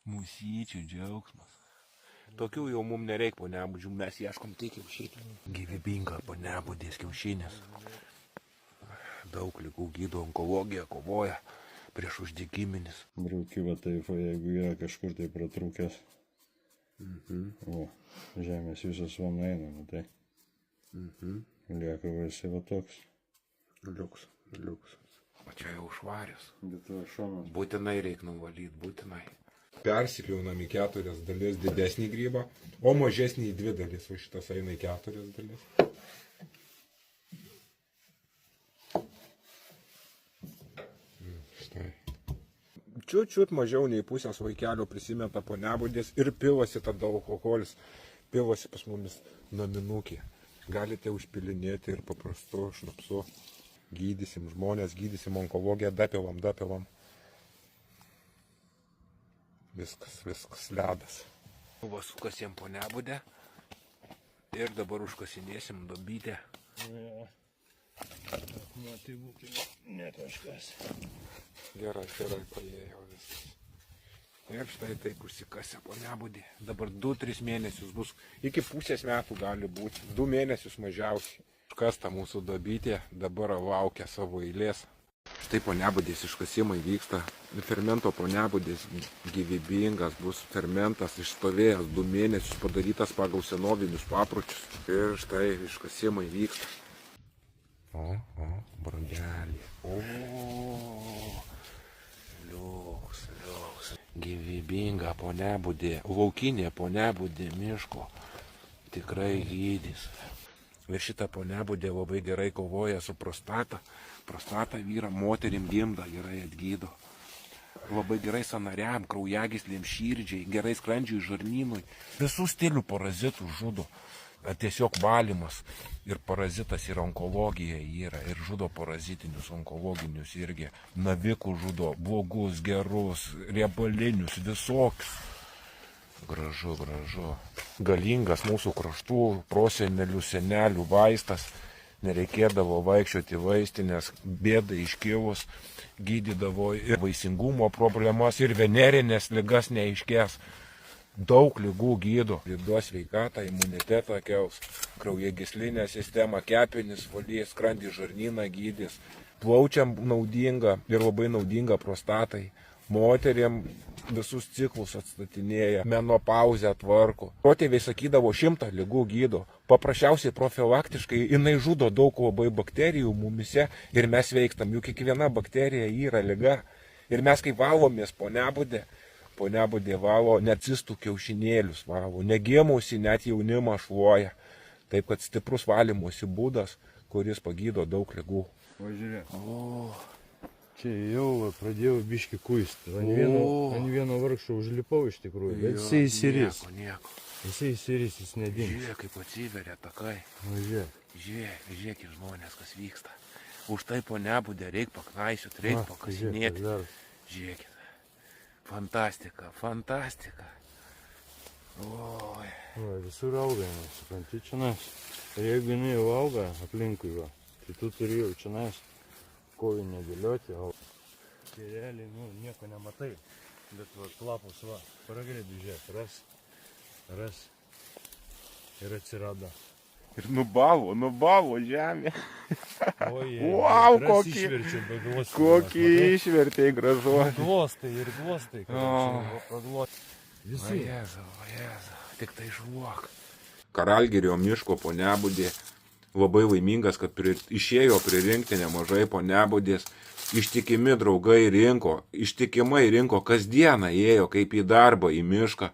Mūsyčių džiaugsmas. Tokių jau mums nereikia po nebudžių, mes ieškom tik kiaušinį. Gyvybinga po nebudės kiaušinis. Daug ligų gydo, onkologija kovoja prieš uždegiminis. Braukyva taip, jeigu yra kažkur tai pratrūkęs. O, žemės visos van eina, matai. Lieka visi va toks. Liuks. O čia jau švarius. Bet va šonas. Būtinai reikia nuvalyti, būtinai. Persipjaunam į 4 dalis didesnį grybą, o mažesnį į 2 dalis, o šitas eina į 4 dalis. Štai. Čiut mažiau nei pusės vaikelio prisimeta po nebudės ir pilasi tada alkoholis. Pilasi pas mumis naminukė. Galite užpilinėti ir paprastu šnapsu. Gydysim žmonės, gydysim onkologiją, dapilam. Viskas ledas. Va sukasėm po nebudę ir dabar užkasinėsim duobytę. Ja. Matai būtų ne kažkas. Gerai, paėjo viskas. Ir štai taip užsikasė po nebudį. Dabar 2-3 mėnesius bus, iki pusės metų gali būti, 2 mėnesius mažiausiai. Užkasta mūsų duobytė, dabar laukia savo eilės. Štai po nebudės iškasimai vyksta. Fermento po nebudės gyvybingas bus fermentas išstovėjęs 2 mėnesius, padarytas pagal senovinius papročius. Ir štai iškasimai vyksta. O, brogelį. Liuks. Gyvybinga po nebudė, laukinė po nebudė miško. Tikrai gydys. Ir šitą po nebudė labai gerai kovoja su prostata. Prostata vyra moterim gimda, gerai atgydo. Labai gerai sąnariam, kraujagyslėm, širdžiai, gerai skrandžiui, žarnynui. Visų stilių parazitų žudo. Tiesiog valymas. Ir parazitas ir onkologija yra. Ir žudo parazitinius, onkologinius irgi. Navikų žudo, blogus, gerus, riebalinius, visokius. Gražu. Galingas mūsų kraštų, prosenelių, senelių vaistas. Nereikėdavo vaikščioti vaistinės, bėdai iškilus, gydydavo ir vaisingumo problemas, ir venerinės ligas neiškės. Daug ligų gydo, duos sveikatą, imunitetą kels, kraujagyslinę sistemą, kepenis valys, skrandį, žarnyną gydys, plaučiam naudinga ir labai naudinga prostatai. Moteriam visus ciklus atstatinėja, menopauzę tvarko. Protėviai sakydavo 100 ligų gydo. Paprasčiausiai profilaktiškai jinai žudo daug labai bakterijų mumise ir mes veikstam. Juk kiekviena bakterija yra liga. Ir mes kaip valomės po nebudė valo, net cistų kiaušinėlius valo, negėmusi net jaunimą šluoja. Taip kad stiprus valymosi būdas, kuris pagydo daug ligų. O žiūrėk. Čia jau pradėjau biškį kuisti. Ant vieno vargšo užlipau iš tikrųjų, bet jisai įsiris. Nieko. Jisai įsiris, jis nedings. Žiūrėk, kaip atsiveria takai. Žiūrėk žmonės, kas vyksta. Už tai po nebudė reikia paknaisiuoti, reikia pakasinėti. Žiūrėkit. Fantastika. Oi. Visur auga, supranti, čionais. Ir jeigu jinai jau auga aplinkui, tai tu turi jau čionais kojų nedėlioti, o tai realiai, nieko nematai. Bet lapus, paragrebi, žiūrėk, ras. Ir atsirado. Ir nubalo žemė. Wow, kokį išvertė gražu. Glostai. Visi. O Jėzau, tik tai žuok. Karalgirio miško po nebudė. Labai laimingas, kad išėjo pririnkti nemažai po nebudės. Ištikimai rinko, kasdieną ėjo kaip į darbą, į mišką.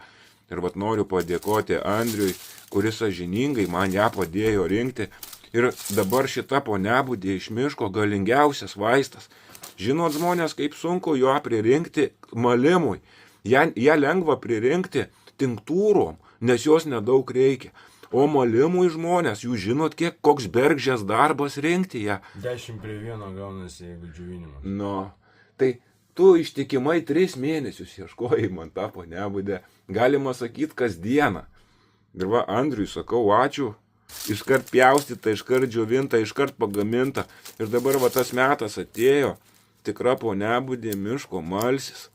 Ir noriu padėkoti Andriui, kuris sąžiningai man ją padėjo rinkti. Ir dabar šita po nebudė iš miško galingiausias vaistas. Žinot žmonės, kaip sunku jo pririnkti malimui. Ją lengva pririnkti tinktūrom, nes jos nedaug reikia. O malimui žmonės, jūs žinot, koks bergždžias darbas rinkti ją. 10 prie 1 gaunasi, jeigu džiovinimas. Tai tu ištikimai 3 mėnesius ieškojai man tą po nebudę. Galima sakyti kasdieną. Ir Andriui sakau ačiū. Iškart pjaustyta, iškart džiovinta, iškart pagaminta. Ir dabar tas metas atėjo. Tikra po nebudė miško malsis.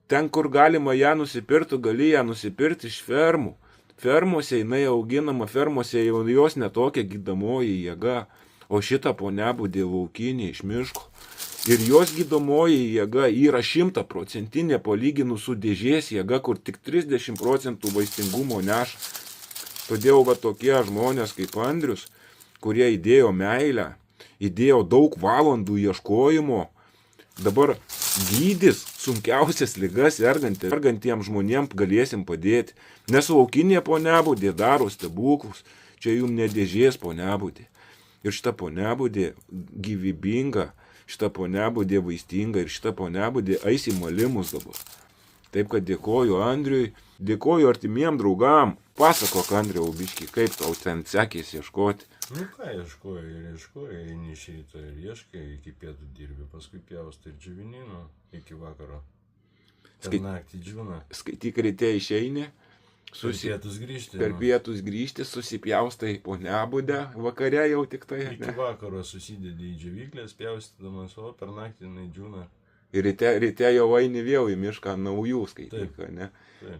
Ten, kur galima ją nusipirkti, gali ją nusipirkti iš fermų. Fermose jinai auginama, fermose jau jos netokia gydomoji jėga, o šita ponebudė laukinė iš miško. Ir jos gydomoji jėga yra 100% palyginus su dėžės jėga, kur tik 30% vaistingumo neša. Todėl va tokie žmonės kaip Andrius, kurie įdėjo meilę, įdėjo daug valandų ieškojimo, dabar gydys sunkiausias ligas sergantiems žmonėms galėsim padėti. Nes laukinė ponebudė daro stebuklus. Čia jums ne dėžės ponebudė. Ir šita ponebudė gyvybinga, šita ponebudė vaistinga ir šita ponebudė eis į malimus dabar. Taip kad dėkoju Andriui, dėkoju artimiem draugam. Pasakok, Andriau, biški, kaip tau ten sekėsi ieškoti. Nu ką ieškoju, eini iš ryto ir ieškai, iki pietų dirbi, paskui pjaustai ir džiuvinino iki vakaro. Per naktį džiūna. Skaityk, ryte išeini, per pietus grįžti, susipjaustai ponebudę, vakare jau tik tai. Iki vakaro susidedi į džiuvyklės, pjaustydamas, o per naktį jinai džiūna. Ir ryte jau eini vėl į mišką naujų skaityk, ne?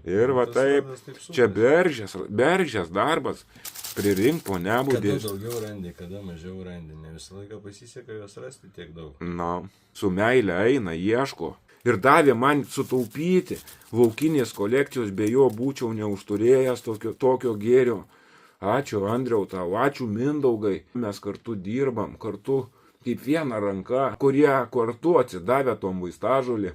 Ir va taip, čia beržės darbas, prirink ponebudės. Kada daugiau randi, kada mažiau randi, ne visą laiką pasiseka jos rasti tiek daug. Na, su meile eina, ieško. Ir davė man sutaupyti laukinės kolekcijos, be jo būčiau neužturėjęs tokio gėrio. Ačiū Andriau tau, ačiū Mindaugai. Mes kartu dirbam, kartu kaip viena ranka, kurie kartu atsidavė tom vaistažolį,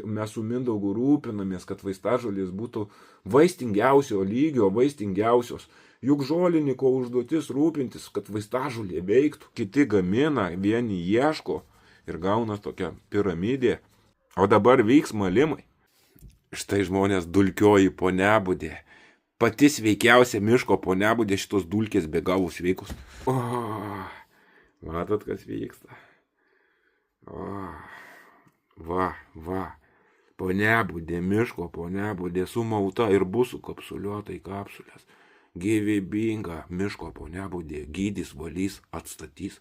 mes su Mindaugu rūpinamės, kad vaistažolės būtų vaistingiausio lygio, vaistingiausios. Juk žoliniko užduotis rūpintis, kad vaistažolė veiktų. Kiti gamina, vieni ieško ir gauna tokią piramidė. O dabar vyks malimai. Štai žmonės dulkioji ponebudė. Pati sveikiausia miško ponebudė, šitos dulkės be galo sveikos. Matot, kas vyksta. Va. Ponebudė, miško ponebudė sumauta ir bus sukapsuliuota į kapsulės. Gyvybinga miško ponebudė gydys, valys, atstatys.